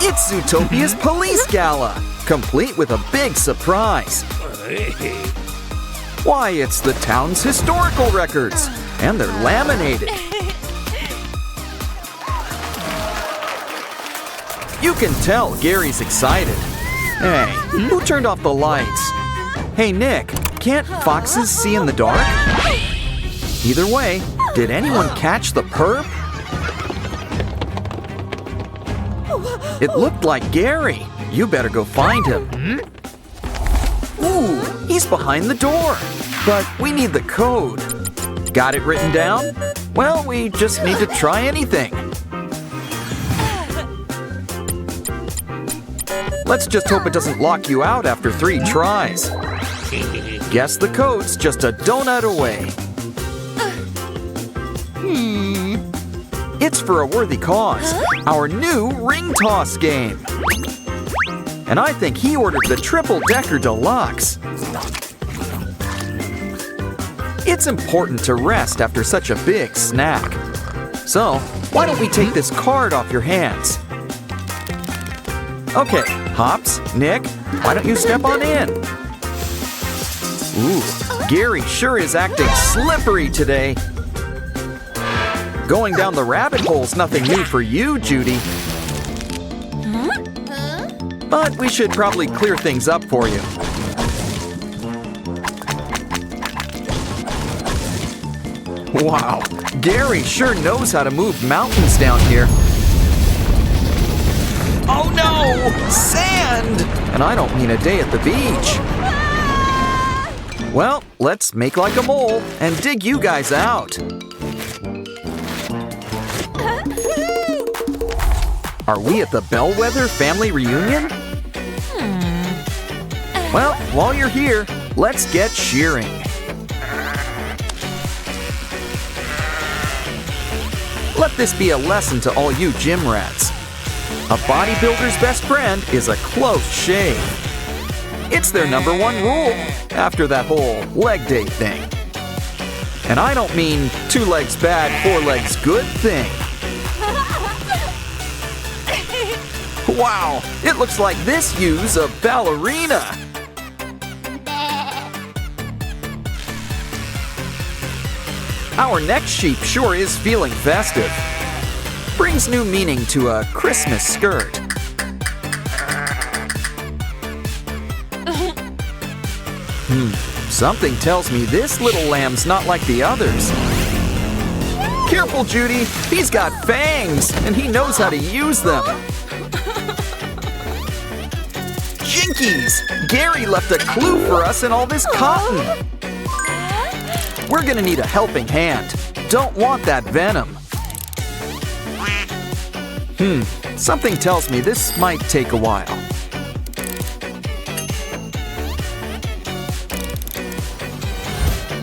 It's Zootopia's police gala, complete with a big surprise. Why, it's the town's historical records, and they're laminated. You can tell Gary's excited. Hey, who turned off the lights? Hey, Nick, can't foxes see in the dark? Either way, did anyone catch the perp? It looked like Gary. You better go find him. Ooh, he's behind the door. But we need the code. Got it written down? Well, we just need to try anything. Let's just hope it doesn't lock you out after 3 tries. Guess the code's just a donut away. It's for a worthy cause, our new ring toss game. And I think he ordered the triple-decker deluxe. It's important to rest after such a big snack. So, why don't we take this card off your hands? Okay, Hops, Nick, why don't you step on in? Ooh, Gary sure is acting slippery today. Going down the rabbit hole's nothing new for you, Judy. But we should probably clear things up for you. Wow, Gary sure knows how to move mountains down here. Oh no! Sand! And I don't mean a day at the beach. Well, let's make like a mole and dig you guys out. Are we at the Bellwether family reunion? Well, while you're here, let's get shearing. Let this be a lesson to all you gym rats. A bodybuilder's best friend is a close shave. It's their #1 rule after that whole leg day thing. And I don't mean 2 legs bad, 4 legs good thing. Wow, it looks like this ewes a ballerina. Our next sheep sure is feeling festive. Brings new meaning to a Christmas skirt. Something tells me this little lamb's not like the others. Careful, Judy. He's got fangs, and he knows how to use them. Jinkies! Gary left a clue for us in all this cotton. We're gonna need a helping hand. Don't want that venom. Something tells me this might take a while.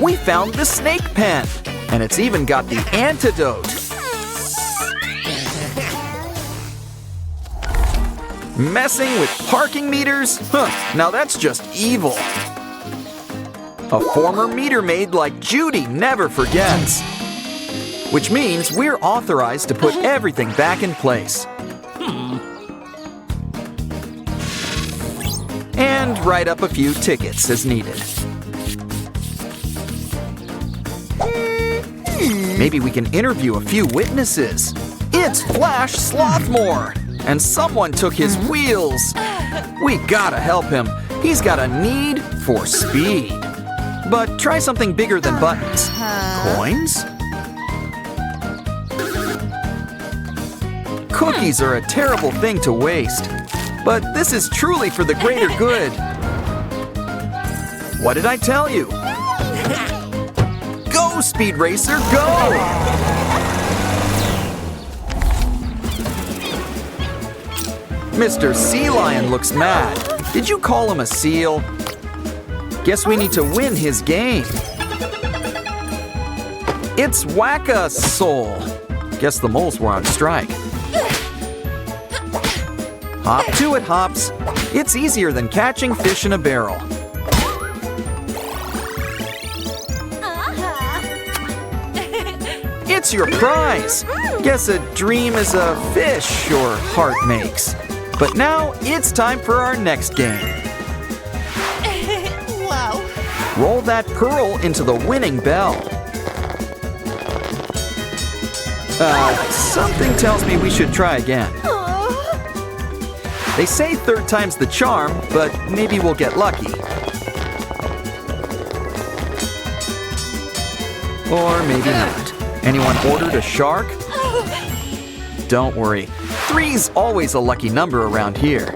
We found the snake pen, and it's even got the antidote. Messing with parking meters? Now that's just evil. A former meter maid like Judy never forgets. Which means we're authorized to put everything back in place. And write up a few tickets as needed. Maybe we can interview a few witnesses. It's Flash Slothmore, and someone took his wheels. We gotta help him. He's got a need for speed. But try something bigger than buttons. Coins? Cookies are a terrible thing to waste. But this is truly for the greater good. What did I tell you? Go, Speed Racer, go! Mr. Sea Lion looks mad. Did you call him a seal? Guess we need to win his game. It's Whack-a-Soul. Guess the moles were on strike. Hop to it, Hops. It's easier than catching fish in a barrel. It's your prize. Guess a dream is a fish your heart makes. But now it's time for our next game. Wow. Roll that pearl into the winning bell. Something tells me we should try again. They say third time's the charm, but maybe we'll get lucky. Or maybe not. Anyone ordered a shark? Don't worry. 3's always a lucky number around here.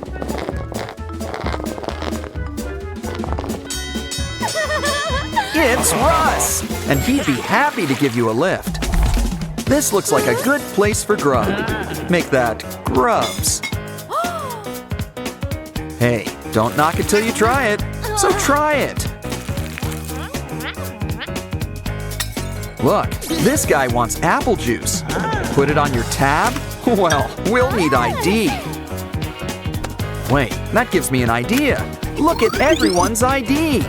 It's Russ! And he'd be happy to give you a lift. This looks like a good place for grub. Make that grubs. Hey, don't knock it till you try it. So try it. Look, this guy wants apple juice. Put it on your tab? Well, we'll need ID. Wait, that gives me an idea. Look at everyone's ID.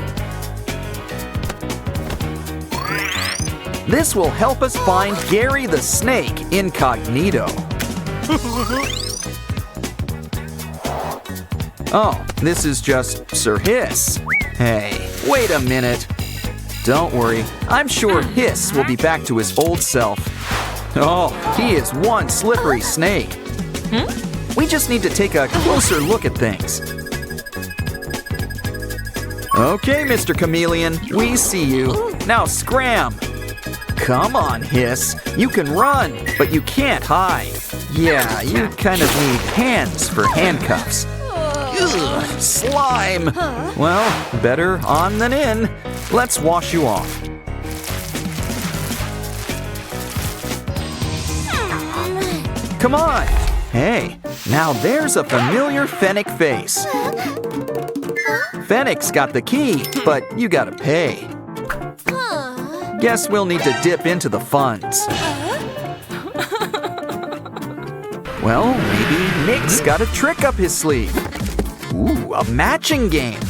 This will help us find Gary the Snake incognito. Oh, this is just Sir Hiss. Hey, wait a minute. Don't worry, I'm sure Hiss will be back to his old self. Oh, he is one slippery snake. We just need to take a closer look at things. Okay, Mr. Chameleon, we see you. Now scram. Come on, Hiss. You can run, but you can't hide. Yeah, you kind of need hands for handcuffs. Ugh, slime. Well, better on than in. Let's wash you off. Come on. Hey, now there's a familiar Fennec face. Fennec's got the key, but you gotta pay. Guess we'll need to dip into the funds. Well, maybe Nick's got a trick up his sleeve. Ooh, a matching game.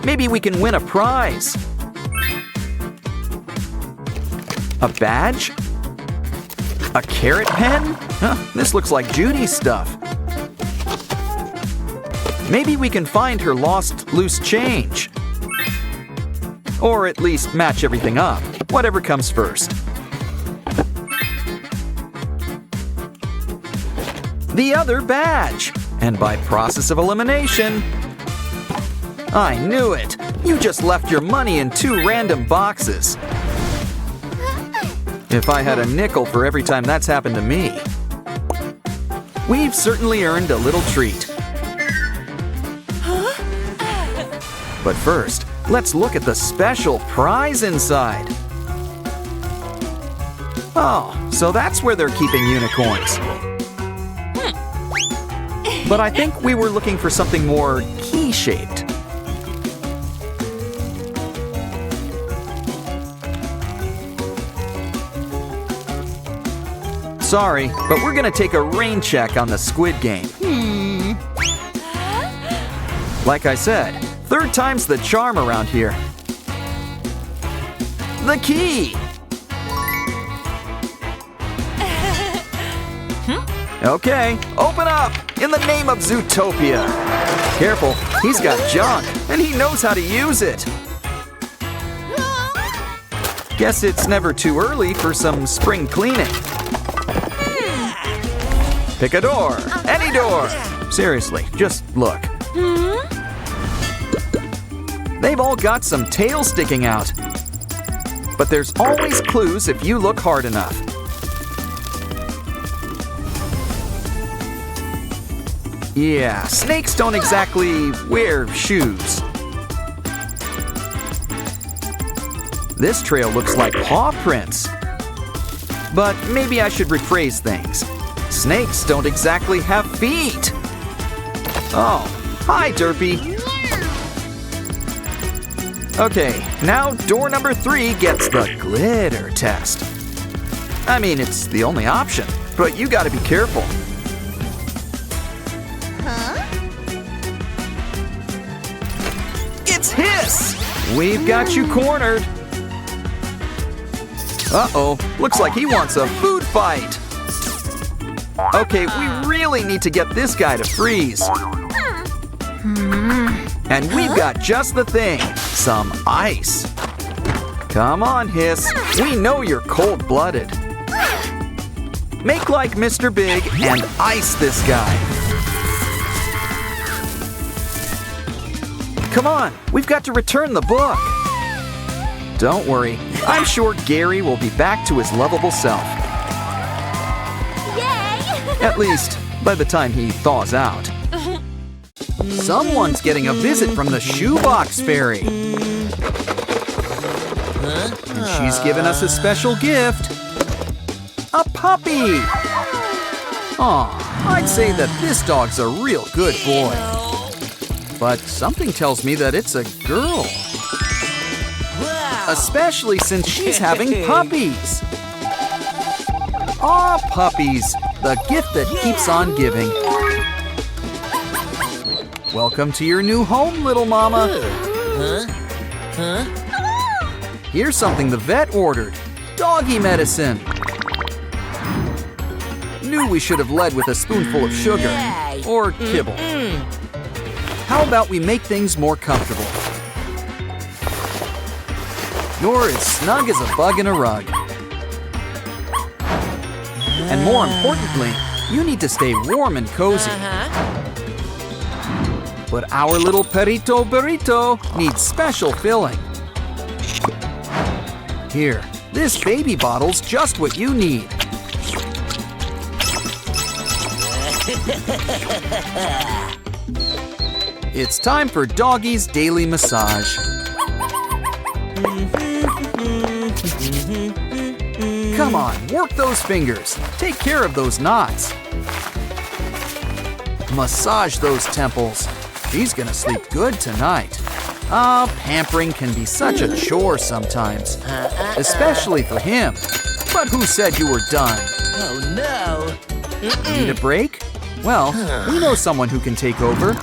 Maybe we can win a prize. A badge? A carrot pen? Huh, this looks like Judy's stuff. Maybe we can find her lost loose change. Or at least match everything up, whatever comes first. The other badge! And by process of elimination... I knew it! You just left your money in 2 random boxes. If I had a nickel for every time that's happened to me. We've certainly earned a little treat. But first, let's look at the special prize inside. Oh, so that's where they're keeping unicorns. But I think we were looking for something more key-shaped. Sorry, but we're gonna take a rain check on the squid game. Like I said, 3rd time's the charm around here. The key! Okay, open up! In the name of Zootopia! Careful, he's got junk, and he knows how to use it! Guess it's never too early for some spring cleaning. Pick a door, any door! Seriously, just look. They've all got some tail sticking out. But there's always clues if you look hard enough. Yeah, snakes don't exactly wear shoes. This trail looks like paw prints. But maybe I should rephrase things. Snakes don't exactly have feet. Oh, hi, Derpy. Okay, now door number 3 gets the glitter test. I mean, it's the only option, but you gotta be careful. It's Hiss! We've got you cornered. Uh-oh, looks like he wants a food fight. Okay, we really need to get this guy to freeze. And we've got just the thing, some ice. Come on, Hiss. We know you're cold-blooded. Make like Mr. Big and ice this guy. Come on, we've got to return the book. Don't worry, I'm sure Gary will be back to his lovable self. Yay! At least, by the time he thaws out. Someone's getting a visit from the shoebox fairy. And she's given us a special gift. A puppy! Aw, I'd say that this dog's a real good boy. But something tells me that it's a girl. Especially since she's having puppies. Aw, puppies, the gift that keeps on giving. Welcome to your new home, little mama. Here's something the vet ordered. Doggy medicine. Knew we should have led with a spoonful of sugar. Or kibble. How about we make things more comfortable? You're as snug as a bug in a rug. And more importantly, you need to stay warm and cozy. But our little perrito burrito needs special filling. Here, this baby bottle's just what you need. It's time for Doggy's daily massage. Come on, work those fingers. Take care of those knots. Massage those temples. She's gonna sleep good tonight. Pampering can be such a chore sometimes. Especially for him. But who said you were done? Oh no! Need a break? Well, we know someone who can take over.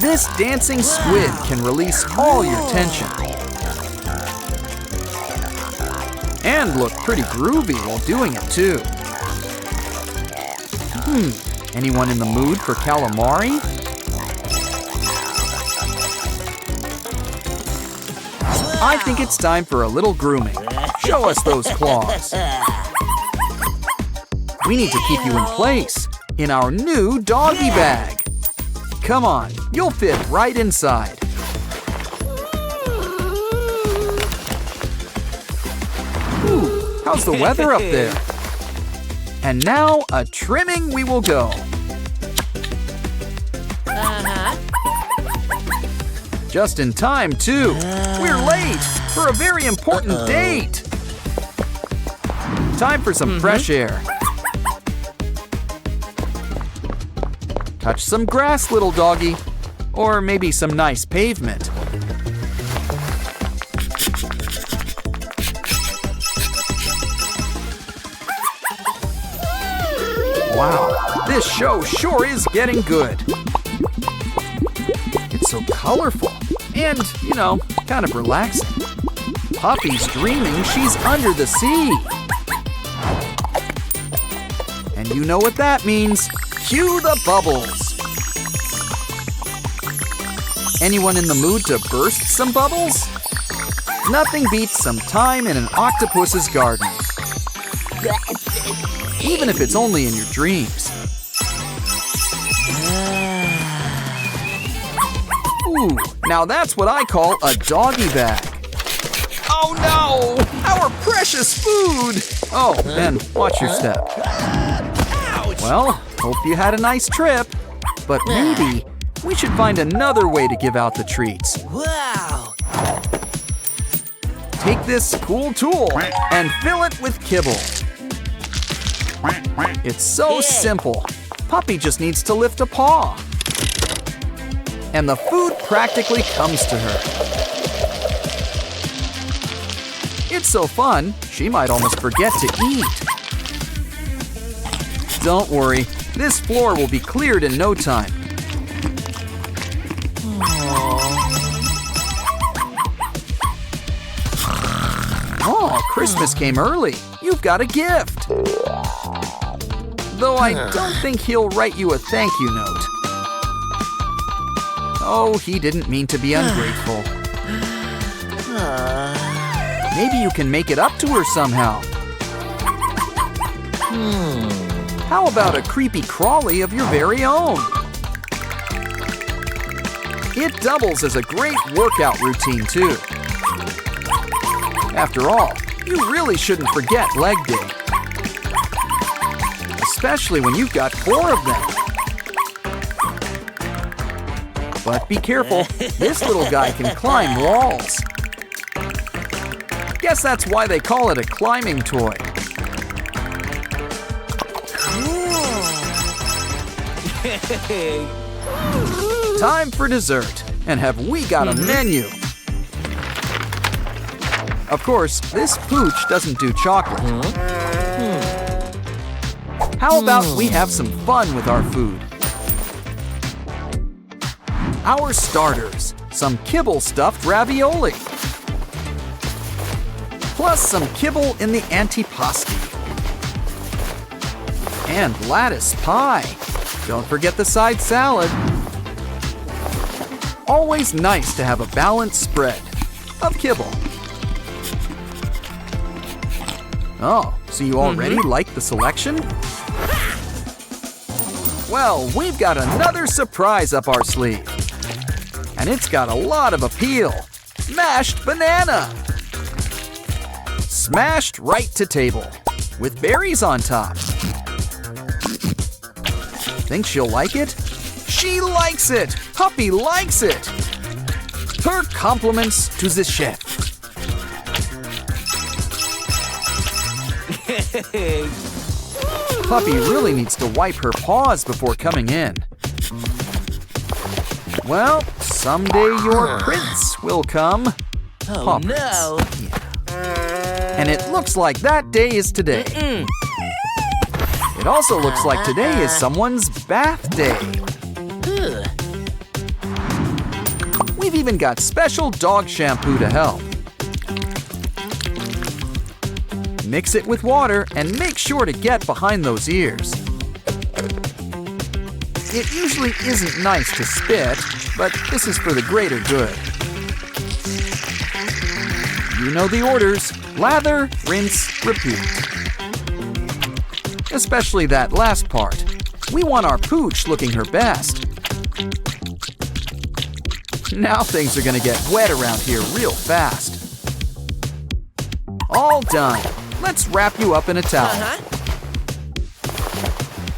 This dancing squid can release all your tension. And look pretty groovy while doing it too. Anyone in the mood for calamari? I think it's time for a little grooming. Show us those claws. We need to keep you in place in our new doggy bag. Come on, you'll fit right inside. Ooh, how's the weather up there? And now a trimming we will go. Just in time, too. We're late for a very important date. Time for some fresh air. Touch some grass, little doggy. Or maybe some nice pavement. Wow, this show sure is getting good. It's so colorful and, you know, kind of relaxing. Puppy's dreaming she's under the sea. And you know what that means. Cue the bubbles. Anyone in the mood to burst some bubbles? Nothing beats some time in an octopus's garden. Even if it's only in your dreams. Ooh, now that's what I call a doggy bag. Oh no! Our precious food! Oh, and watch your step. Well, hope you had a nice trip. But maybe we should find another way to give out the treats. Wow! Take this cool tool and fill it with kibble. It's so simple. Puppy just needs to lift a paw. And the food practically comes to her. It's so fun, she might almost forget to eat. Don't worry, this floor will be cleared in no time. Oh, Christmas came early. You've got a gift. Though I don't think he'll write you a thank you note. Oh, he didn't mean to be ungrateful. Maybe you can make it up to her somehow. How about a creepy crawly of your very own? It doubles as a great workout routine, too. After all, you really shouldn't forget leg day. Especially when you've got 4 of them. But be careful, this little guy can climb walls. Guess that's why they call it a climbing toy. Time for dessert, and have we got a menu? Of course, this pooch doesn't do chocolate. How about we have some fun with our food? Our starters, some kibble stuffed ravioli. Plus some kibble in the antipasti. And lattice pie. Don't forget the side salad. Always nice to have a balanced spread of kibble. Oh, so you already like the selection? Well, we've got another surprise up our sleeve. And it's got a lot of appeal. Mashed banana. Smashed right to table, with berries on top. Think she'll like it? She likes it! Puppy likes it! Her compliments to the chef. Puppy really needs to wipe her paws before coming in. Well, someday your prince will come. Oh no! Yeah. And it looks like that day is today. It also looks like today is someone's bath day. We've even got special dog shampoo to help. Mix it with water and make sure to get behind those ears. It usually isn't nice to spit, but this is for the greater good. You know the orders. Lather, rinse, repeat. Especially that last part. We want our pooch looking her best. Now things are gonna get wet around here real fast. All done. Let's wrap you up in a towel.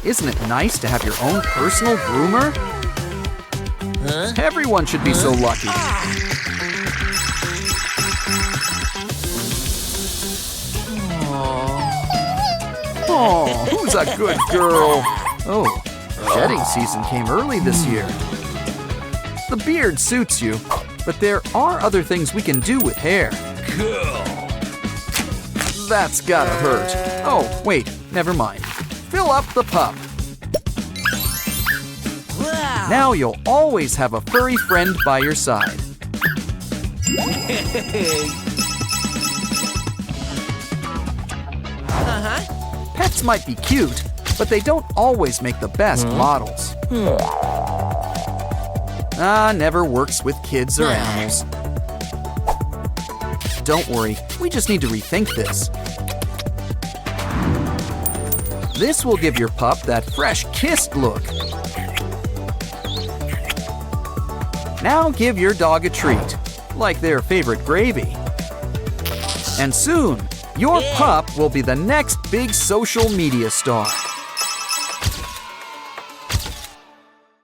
Isn't it nice to have your own personal groomer? Everyone should be so lucky. Oh, who's a good girl? Oh, shedding season came early this year. The beard suits you, but there are other things we can do with hair. That's gotta hurt. Oh, wait, never mind. Fill up the pup. Wow. Now you'll always have a furry friend by your side. Pets might be cute, but they don't always make the best models. Never works with kids or animals. Don't worry, we just need to rethink this. This will give your pup that fresh kissed look. Now give your dog a treat, like their favorite gravy. And soon, your pup will be the next big social media star.